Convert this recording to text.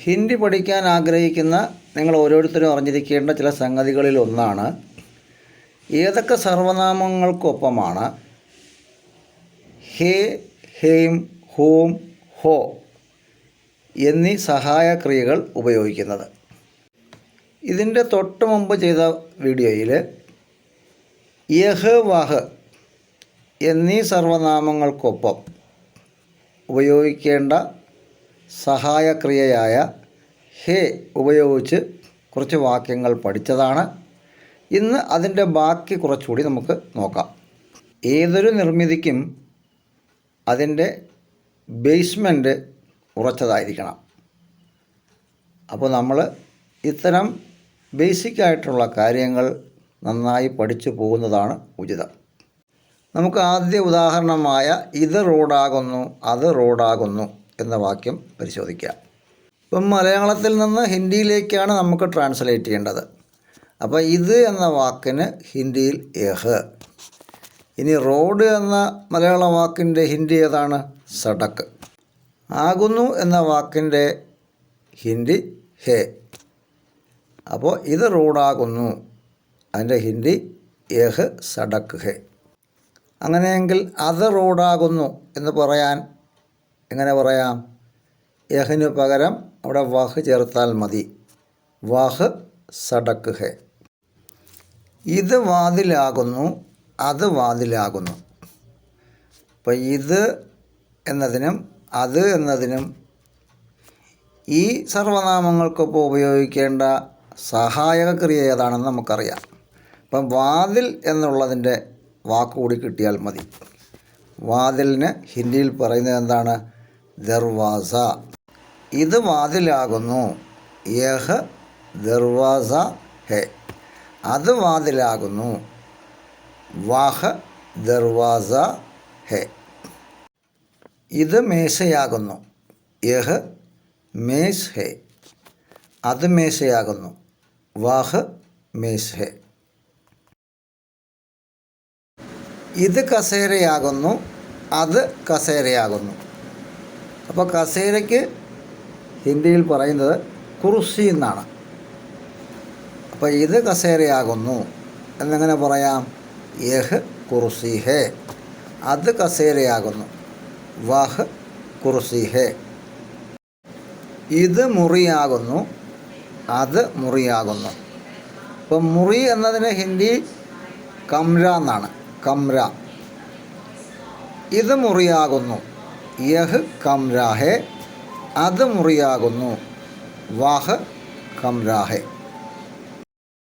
ഹിന്ദി പഠിക്കാൻ ആഗ്രഹിക്കുന്ന നിങ്ങൾ ഓരോരുത്തരും അറിഞ്ഞിരിക്കേണ്ട ചില സംഗതികളിൽ ഒന്നാണ് ഏതൊക്കെ സർവനാമങ്ങൾക്കൊപ്പമാണ് ഹേ, ഹേം, ഹോം, ഹോ എന്നീ സഹായക്രിയകൾ ഉപയോഗിക്കുന്നത്. ഇതിൻ്റെ തൊട്ട് മുമ്പ് ചെയ്ത വീഡിയോയിൽ യഹ്, വഹ് എന്നീ സർവനാമങ്ങൾക്കൊപ്പം ഉപയോഗിക്കേണ്ട സഹായക്രിയയായ ഹേ ഉപയോഗിച്ച് കുറച്ച് വാക്യങ്ങൾ പഠിച്ചതാണ്. ഇന്ന് അതിൻ്റെ ബാക്കി കുറച്ചുകൂടി നമുക്ക് നോക്കാം. ഏതൊരു നിർമ്മിതിക്കും അതിൻ്റെ ബേസ്മെൻറ്റ് ഉറച്ചതായിരിക്കണം. അപ്പോൾ നമ്മൾ ഇത്തരം ബേസിക്കായിട്ടുള്ള കാര്യങ്ങൾ നന്നായി പഠിച്ചു പോകുന്നതാണ് ഉചിതം. നമുക്ക് ആദ്യ ഉദാഹരണമായ ഇത് റോഡാകുന്നു, അത് റോഡാകുന്നു എന്ന വാക്യം പരിശോധിക്കാം. ഇപ്പം മലയാളത്തിൽ നിന്ന് ഹിന്ദിയിലേക്കാണ് നമുക്ക് ട്രാൻസ്ലേറ്റ് ചെയ്യേണ്ടത്. അപ്പോൾ ഇത് എന്ന വാക്കിന് ഹിന്ദിയിൽ യഹ്. ഇനി റോഡ് എന്ന മലയാള വാക്കിൻ്റെ ഹിന്ദി ഏതാണ്? സഡക്ക്. ആകുന്നു എന്ന വാക്കിൻ്റെ ഹിന്ദി ഹേ. അപ്പോൾ ഇത് റോഡാകുന്നു, അതിൻ്റെ ഹിന്ദി യഹ് സഡക്ക് ഹേ. അങ്ങനെയെങ്കിൽ അത് റോഡാകുന്നു എന്ന് പറയാൻ എങ്ങനെ പറയാം? യഹിന് പകരം അവിടെ വഹ് ചേർത്താൽ മതി. വഹ് സഡക്ക് ഹേ. ഇത് വാതിലാകുന്നു, അത് വാതിലാകുന്നു. അപ്പോൾ ഇത് എന്നതിനും അത് എന്നതിനും ഈ സർവനാമങ്ങൾക്കൊപ്പം ഉപയോഗിക്കേണ്ട സഹായക ക്രിയ ഏതാണെന്ന് നമുക്കറിയാം. അപ്പം വാതിൽ എന്നുള്ളതിൻ്റെ വാക്കുകൂടി കിട്ടിയാൽ മതി. വാതിലിന് ഹിന്ദിയിൽ പറയുന്നത് എന്താണ്? ദർവാസ. ഇത് വാതിലാകുന്നു, യഹ് ദർവാസ ഹേ. അത് വാതിലാകുന്നു, വഹ് ദർവാസ ഹേ. ഇത് മേശയാകുന്നു, യഹ് മേശ് ഹേ. അത് മേശയാകുന്നു, വഹ് മേശ് ഹേ. ഇത് കസേരയാകുന്നു, അത് കസേരയാകുന്നു. അപ്പോൾ കസേരയ്ക്ക് ഹിന്ദിയിൽ പറയുന്നത് കുർസി എന്നാണ്. അപ്പോൾ ഇത് കസേരയാകുന്നു എന്നെങ്ങനെ പറയാം? യഹ് കുർസി ഹേ. അത് കസേരയാകുന്നു, വഹ് കുർസി ഹേ. ഇത് മുറിയാകുന്നു, അത് മുറിയാകുന്നു. ഇപ്പം മുറി എന്നതിന് ഹിന്ദി കംര എന്നാണ്. കംര. ഇത് മുറിയാകുന്നു, യഹ് കംര ഹേ. അത് മുറിയാകുന്നു, വഹ് കംര ഹേ.